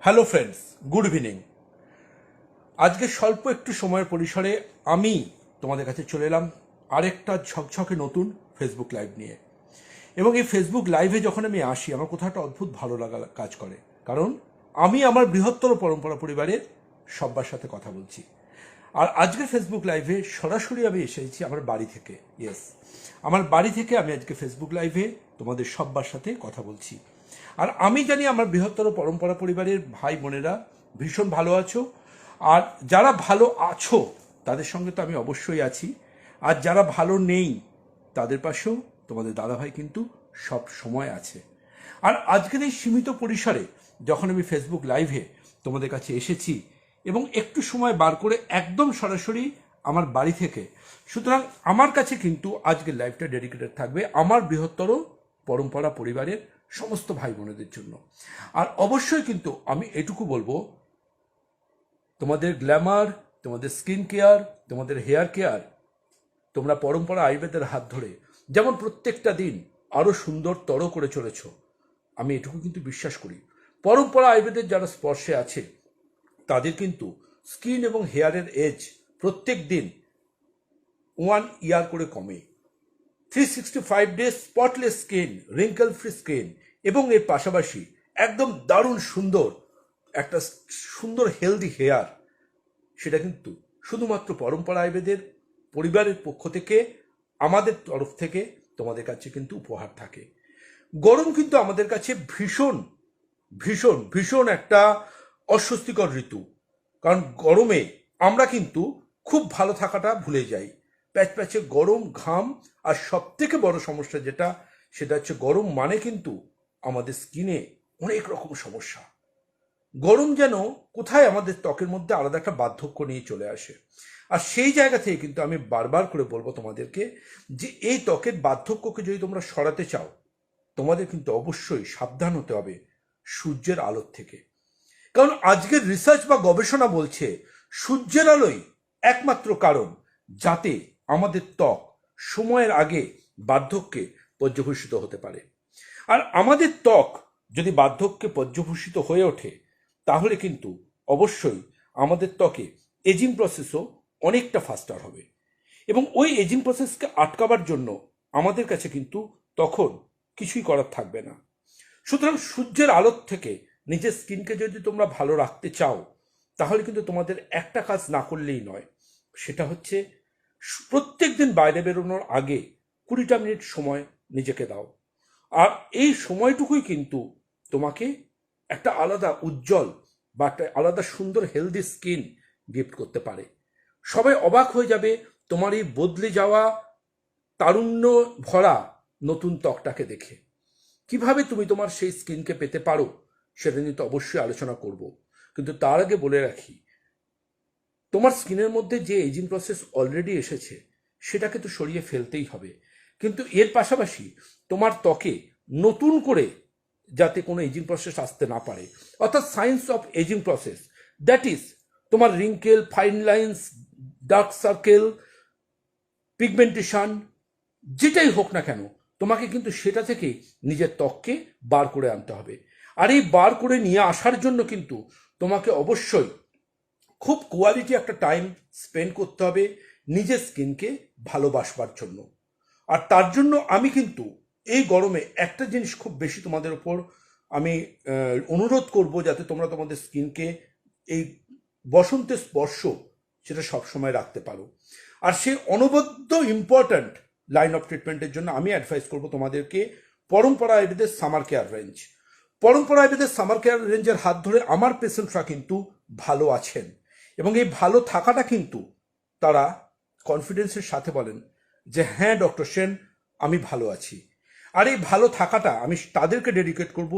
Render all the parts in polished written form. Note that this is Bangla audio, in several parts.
Hello friends, good evening. আজকে স্বল্প একটু সময়ের পরিসরে আমি তোমাদের কাছে চলে এলাম আরেকটা ঝকঝকে নতুন ফেসবুক লাইভ নিয়ে। এবং এই ফেসবুক লাইভে যখন আমি আসি আমার কোথাও একটা অদ্ভুত ভালো লাগা কাজ করে, কারণ আমি আমার বৃহত্তর পরম্পরা পরিবারের সব্বার সাথে কথা বলছি। আর আজকের ফেসবুক লাইভে সরাসরি আমি এসেছি আমার বাড়ি থেকে। ইয়েস, আমার বাড়ি থেকে আমি আজকে ফেসবুক লাইভে তোমাদের সব্বার সাথে কথা বলছি। আর আমি জানি আমার বৃহত্তর পরম্পরা পরিবারের ভাই বোনেরা ভীষণ ভালো আছো, আর যারা ভালো আছো তাদের সঙ্গে তো আমি অবশ্যই আছি, আর যারা ভালো নেই তাদের পাশেও তোমাদের দাদাভাই কিন্তু সব সময় আছে। আর আজকের এই সীমিত পরিসরে যখন আমি ফেসবুক লাইভে তোমাদের কাছে এসেছি এবং একটু সময় বার করে একদম সরাসরি আমার বাড়ি থেকে, সুতরাং আমার কাছে কিন্তু আজকের লাইভটা ডেডিকেটেড থাকবে আমার বৃহত্তর পরম্পরা পরিবারের সমস্ত ভাই বোনেদের জন্য। আর অবশ্যই কিন্তু আমি এটুকু বলবো, তোমাদের গ্ল্যামার, তোমাদের স্কিন কেয়ার, তোমাদের হেয়ার কেয়ার তোমরা পরম্পরা আয়ুর্বেদের হাত ধরে যেমন প্রত্যেকটা দিন আরও সুন্দরতর করে চলেছ, আমি এটুকু কিন্তু বিশ্বাস করি পরম্পরা আয়ুর্বেদের যারা স্পর্শে আছে তাদের কিন্তু স্কিন এবং হেয়ারের এজ প্রত্যেক দিন 1 ইয়ার করে কমে। 365 days spotless skin, wrinkle free skin, এবং এর পাশাপাশি একদম দারুণ সুন্দর একটা সুন্দর হেলদি হেয়ার, সেটা কিন্তু শুধুমাত্র পরম্পরা আয়ুর্বেদের পরিবারের পক্ষ থেকে আমাদের তরফ থেকে তোমাদের কাছে কিন্তু উপহার থাকে। গরম কিন্তু আমাদের কাছে ভীষণ ভীষণ ভীষণ একটা অস্বস্তিকর ঋতু, কারণ গরমে আমরা কিন্তু খুব ভালো থাকাটা ভুলে যাই। প্যাচপ্যাচে গরম, ঘাম, আর সব থেকে বড় সমস্যা যেটা, সেটা হচ্ছে গরম মানে কিন্তু আমাদের স্কিনে অনেক রকম সমস্যা। গরম যেন কোথায় আমাদের ত্বকের মধ্যে আলাদা একটা বার্ধক্য নিয়ে চলে আসে। আর সেই জায়গা থেকে কিন্তু আমি বারবার করে বলবো তোমাদেরকে যে এই ত্বকের বার্ধক্যকে যদি তোমরা সরাতে চাও, তোমাদের কিন্তু অবশ্যই সাবধান হতে হবে সূর্যের আলোর থেকে। কারণ আজকের রিসার্চ বা গবেষণা বলছে সূর্যের আলোই একমাত্র কারণ যাতে আমাদের ত্বক সময়ের আগে বার্ধক্যে পর্যবসিত হতে পারে। আর আমাদের ত্বক যদি বার্ধক্যে পর্যবসিত হয়ে ওঠে তাহলে কিন্তু অবশ্যই আমাদের ত্বকে এজিং প্রসেসও অনেকটা ফাস্টার হবে, এবং ওই এজিং প্রসেসকে আটকাবার জন্য আমাদের কাছে কিন্তু তখন কিছুই করার থাকবে না। সুতরাং সূর্যের আলোর থেকে নিজের স্কিনকে যদি তোমরা ভালো রাখতে চাও তাহলে কিন্তু তোমাদের একটা কাজ না করলেই নয়, সেটা হচ্ছে প্রত্যেক দিন বাইরে বেরোনোর আগে 20টা মিনিট সময় নিজেকে দাও। আর এই সময়টুকুই কিন্তু তোমাকে একটা আলাদা উজ্জ্বল বা একটা আলাদা সুন্দর হেলদি স্কিন গিফট করতে পারে। সবাই অবাক হয়ে যাবে তোমার এই বদলে যাওয়া তারুণ্য ভরা নতুন ত্বকটাকে দেখে। কিভাবে তুমি তোমার সেই স্কিনকে পেতে পারো সেটা নিয়ে তো অবশ্যই আলোচনা করব, কিন্তু তার আগে বলে রাখি তোমার স্কিনের মধ্যে যে এজিং প্রসেস অলরেডি এসেছে সেটাকে তো সরিয়ে ফেলতেই হবে, কিন্তু এর পাশাপাশি তোমার ত্বকে নতুন করে যাতে কোনো এজিং প্রসেস আসতে না পারে, অর্থাৎ science of aging process, that is তোমার wrinkle, fine lines, dark circle, pigmentation, যেটাই হোক না কেন তোমাকে কিন্তু সেটা থেকে নিজের ত্বককে বার করে আনতে হবে। আর এই বার করে নিয়ে আসার জন্য কিন্তু তোমাকে অবশ্যই খুব কোয়ালিটি একটা টাইম স্পেন্ড করতে হবে নিজের স্কিনকে ভালোবাসবার জন্য। আর তার জন্য আমি কিন্তু এই গরমে একটা জিনিস খুব বেশি তোমাদের ওপর আমি অনুরোধ করব, যাতে তোমরা তোমাদের স্কিনকে এই বসন্তের স্পর্শ সেটা সবসময় রাখতে পারো। আর সেই অনবদ্য ইম্পর্ট্যান্ট লাইন অফ ট্রিটমেন্টের জন্য আমি অ্যাডভাইস করব তোমাদেরকে পরম্পরা আয়ুর্বেদের সামার কেয়ার রেঞ্জ। পরম্পরা আয়ুর্বেদের সামার কেয়ার রেঞ্জের হাত ধরে আমার পেশেন্টরা কিন্তু ভালো আছেন, এবং এই ভালো থাকাটা কিন্তু তারা কনফিডেন্সের সাথে বলেন যে হ্যাঁ ডক্টর সেন, আমি ভালো আছি। আর এই ভালো থাকাটা আমি তাদেরকে ডেডিকেট করব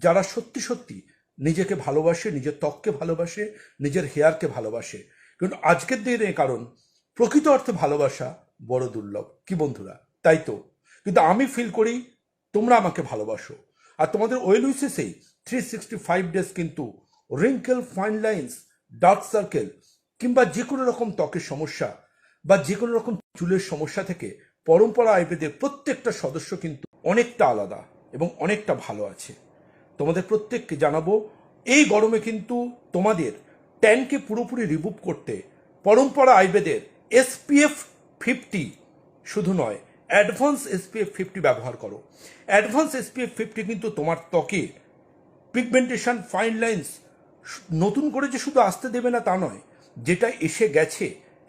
যারা সত্যি সত্যি নিজেকে ভালোবাসে, নিজের ত্বককে ভালোবাসে, নিজের হেয়ারকে ভালোবাসে। কিন্তু আজকের দিনে কারণ প্রকৃত অর্থে ভালোবাসা বড় দুর্লভ, কি বন্ধুরা? তাই তো। কিন্তু আমি ফিল করি তোমরা আমাকে ভালোবাসো, আর তোমাদের ওয়েল উইসেসেই 365 ডেজ কিন্তু wrinkle, fine lines, dark circle কিংবা যে কোনো রকম ত্বকের সমস্যা বা যে কোনো রকম চুলের সমস্যা থেকে পরম্পরা আয়ুর্বেদের প্রত্যেকটা সদস্য কিন্তু অনেকটা আলাদা এবং অনেকটা ভালো আছে। তোমাদের প্রত্যেককে জানাবো এই গরমে কিন্তু তোমাদের ট্যানকে পুরোপুরি রিমুভ করতে পরম্পরা আয়ুর্বেদের SPF 50 শুধু নয়, অ্যাডভান্স SPF 50 ব্যবহার করো। অ্যাডভান্স SPF 50 কিন্তু তোমার ত্বকে পিগমেন্টেশন, ফাইন লাইন্স নতুন করে যে শুধু আসতে দেবে না তা নয়, যেটা এসে গেছে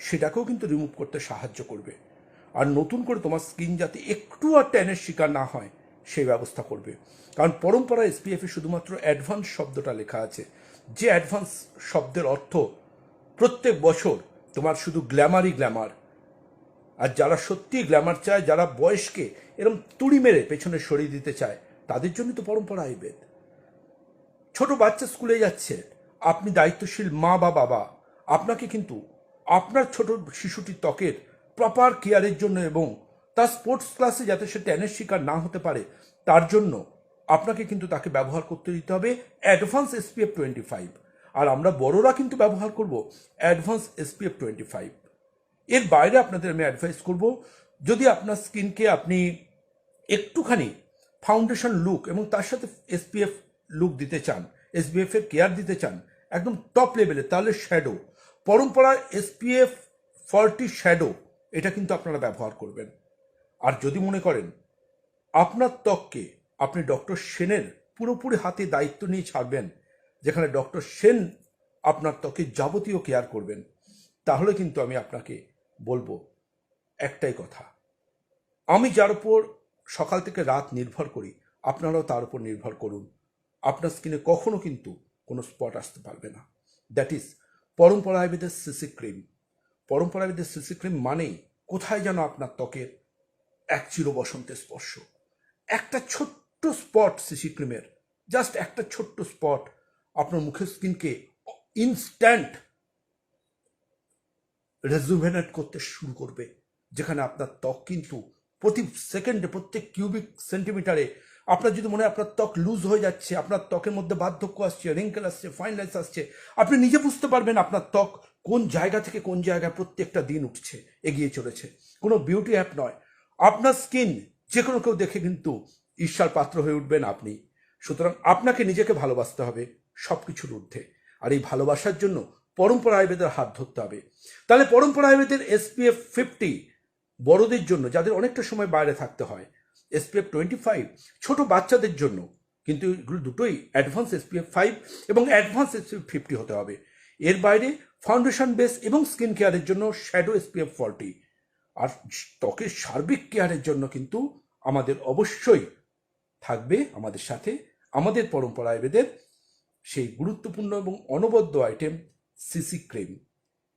সেটাকেও কিন্তু রিমুভ করতে সাহায্য করবে। আর নতুন করে তোমার স্কিন যাতে একটু আর ট্যানের শিকার না হয় সেই ব্যবস্থা করবে। কারণ পরম্পরা SPF এ শুধুমাত্র অ্যাডভান্স শব্দটা লেখা আছে, যে অ্যাডভান্স শব্দের অর্থ প্রত্যেক বছর তোমার শুধু গ্ল্যামারই গ্ল্যামার। আর যারা সত্যি গ্ল্যামার চায়, যারা বয়সকে এরকম তুড়ি মেরে পেছনে সরিয়ে দিতে চায়, তাদের জন্য তো পরম্পরা আয়ুর্বেদ। ছোট বাচ্চা স্কুলে যাচ্ছে, আপনি দায়িত্বশীল মা বা বাবা, আপনাকে কিন্তু আপনার ছোট শিশুটির ত্বকের প্রপার কেয়ারের জন্য এবং তার স্পোর্টস ক্লাসে যাতে সে ট্যানের শিকার না হতে পারে তার জন্য আপনাকে কিন্তু তাকে ব্যবহার করতে দিতে হবে অ্যাডভান্স SPF 25। আর আমরা বড়রা কিন্তু ব্যবহার করব অ্যাডভান্স SPF 25। এর বাইরে আপনাদের আমি অ্যাডভাইস করব, যদি আপনার স্কিনকে আপনি একটুখানি ফাউন্ডেশন লুক এবং তার সাথে SPF লুক দিতে চান, SPF এর কেয়ার দিতে চান একদম টপ লেভেলে, তাহলে শ্যাডো, পরম্পরার SPF 40 শ্যাডো, এটা কিন্তু আপনারা ব্যবহার করবেন। আর যদি মনে করেন আপনার ত্বককে আপনি ডক্টর সেনের পুরোপুরি হাতে দায়িত্ব নিয়ে ছাড়বেন, যেখানে ডক্টর সেন আপনার ত্বকের যাবতীয় কেয়ার করবেন, তাহলে কিন্তু আমি আপনাকে বলবো একটাই কথা, আমি যার উপর সকাল থেকে রাত নির্ভর করি, আপনারাও তার উপর নির্ভর করুন। আপনার স্কিনে কখনো কিন্তু কোনো স্পট আসতে পারবে না। দ্যাট ইজ পরম্পরা আয়ুর্বেদের সিসি ক্রিম। পরম্পরা আয়ুর্বেদের সিসি ক্রিম মানেই কোথায় যেন আপনার ত্বকের এক চির বসন্তের স্পর্শ। একটা ছোট্ট স্পট সিসি ক্রিমের, জাস্ট একটা ছোট্ট স্পট আপনার মুখের স্কিনকে ইনস্ট্যান্ট রেজুভেনেট করতে শুরু করবে, যেখানে আপনার ত্বক কিন্তু প্রতি সেকেন্ডে, প্রত্যেক কিউবিক সেন্টিমিটারে আপনার যদি মনে হয় আপনার ত্বক লুজ হয়ে যাচ্ছে, আপনার ত্বকের মধ্যে বার্ধক্য আসছে, রিঙ্কেল আসছে, ফাইন লাইন্স আসছে, আপনি নিজে বুঝতে পারবেন আপনার ত্বক কোন জায়গা থেকে কোন জায়গায় প্রত্যেকটা দিন উঠছে, এগিয়ে চলেছে। কোনো বিউটি অ্যাপ নয়, আপনার স্কিন যে কোনো কেউ দেখে কিন্তু ঈর্ষার পাত্র হয়ে উঠবেন আপনি। সুতরাং আপনাকে নিজেকে ভালোবাসতে হবে সব কিছুর ঊর্ধ্বে। আর এই ভালোবাসার জন্য পরম্পরা আয়ুর্বেদের হাত ধরতে হবে। তাহলে পরম্পরা আয়ুর্বেদের SPF 50 বড়দের জন্য, যাদের অনেকটা সময় বাইরে থাকতে হয়, SPF 25 ছোট বাচ্চাদের জন্য, কিন্তু এগুলো দুটোই অ্যাডভান্স SPF 5 এবং অ্যাডভান্স SPF 50 হতে হবে। এর বাইরে ফাউন্ডেশন বেস এবং স্কিন কেয়ারের জন্য শ্যাডো SPF 40। আর ত্বকের সার্বিক কেয়ারের জন্য কিন্তু আমাদের অবশ্যই থাকবে আমাদের সাথে আমাদের পরম্পরা আয়ুর্বেদের সেই গুরুত্বপূর্ণ এবং অনবদ্য আইটেম সিসি ক্রিম।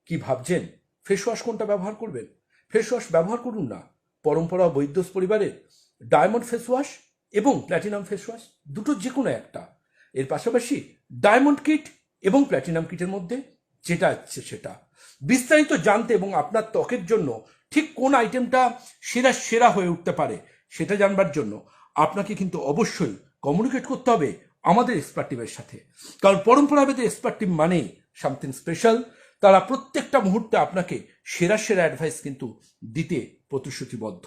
কি ভাবছেন ফেস ওয়াশ কোনটা ব্যবহার করবেন? ফেস ওয়াশ ব্যবহার করুন না পরম্পরা বৈদ্যস পরিবারের ডায়মন্ড ফেস ওয়াশ এবং প্ল্যাটিনাম ফেস ওয়াশ, দুটো যে কোনো একটা। এর পাশাপাশি ডায়মন্ড কিট এবং প্ল্যাটিনাম কিটের মধ্যে যেটা আছে সেটা। বিস্তারিত জানতে এবং আপনার ত্বকের জন্য ঠিক কোন আইটেমটা সেরা সেরা হয়ে উঠতে পারে সেটা জানবার জন্য আপনাকে কিন্তু অবশ্যই কমিউনিকেট করতে হবে আমাদের এক্সপার্ট টিমের সাথে। কারণ পরম্পরা আয়ুর্বেদের এক্সপার্ট টিম মানেই সামথিং স্পেশাল। তারা প্রত্যেকটা মুহূর্তে আপনাকে সেরা সেরা অ্যাডভাইস কিন্তু দিতে প্রতিশ্রুতিবদ্ধ।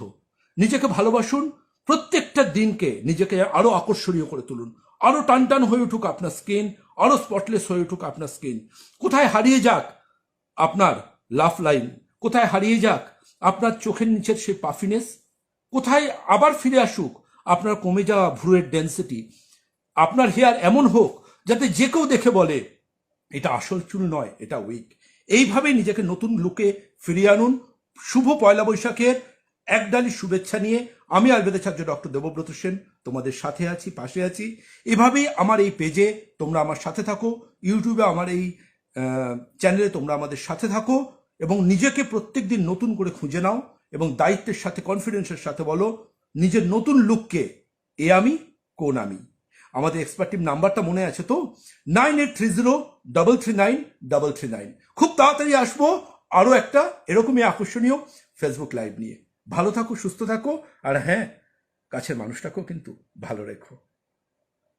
নিজেকে ভালোবাসুন, প্রত্যেকটা দিনকে নিজেকে আরো আকর্ষণীয় করে তুলুন, আরো টান টান হয়ে উঠুক আপনার স্কিন, আরো স্পটলেস হয়ে উঠুক আপনার স্কিন। কোথায় হারিয়ে যাক আপনার লাফ লাইন, কোথায় হারিয়ে যাক আপনার চোখের নিচের সেই পাফিনেস, কোথায় আবার ফিরে আসুক আপনার কমে যাওয়া ভ্রুয়ের ডেন্সিটি। আপনার হেয়ার এমন হোক যাতে যে কেউ দেখে বলে এটা আসল চুল নয়, এটা উইক। এইভাবে নিজেকে নতুন লুকে ফিরিয়ে আনুন। শুভ পয়লা বৈশাখের একডালি শুভেচ্ছা নিয়ে আমি আয়ুর্বেদাচার্য ডক্টর দেবব্রত সেন তোমাদের সাথে আছি, পাশে আছি। এভাবেই আমার এই পেজে তোমরা আমার সাথে থাকো, ইউটিউবে আমার এই চ্যানেলে তোমরা আমাদের সাথে থাকো এবং নিজেকে প্রত্যেক দিন নতুন করে খুঁজে নাও এবং দায়িত্বের সাথে, কনফিডেন্সের সাথে বলো নিজের নতুন লুককে এ আমি কোন আমি। আমাদের এক্সপার্ট টিম নাম্বারটা মনে আছে তো? 9830339339। খুব তাড়াতাড়ি আসবো আরো একটা এরকমই আকর্ষণীয় ফেসবুক লাইভ নিয়ে। ভালো থাকো, সুস্থ থাকো, আর হ্যাঁ, কাছের মানুষটাকেও কিন্তু ভালো রেখো।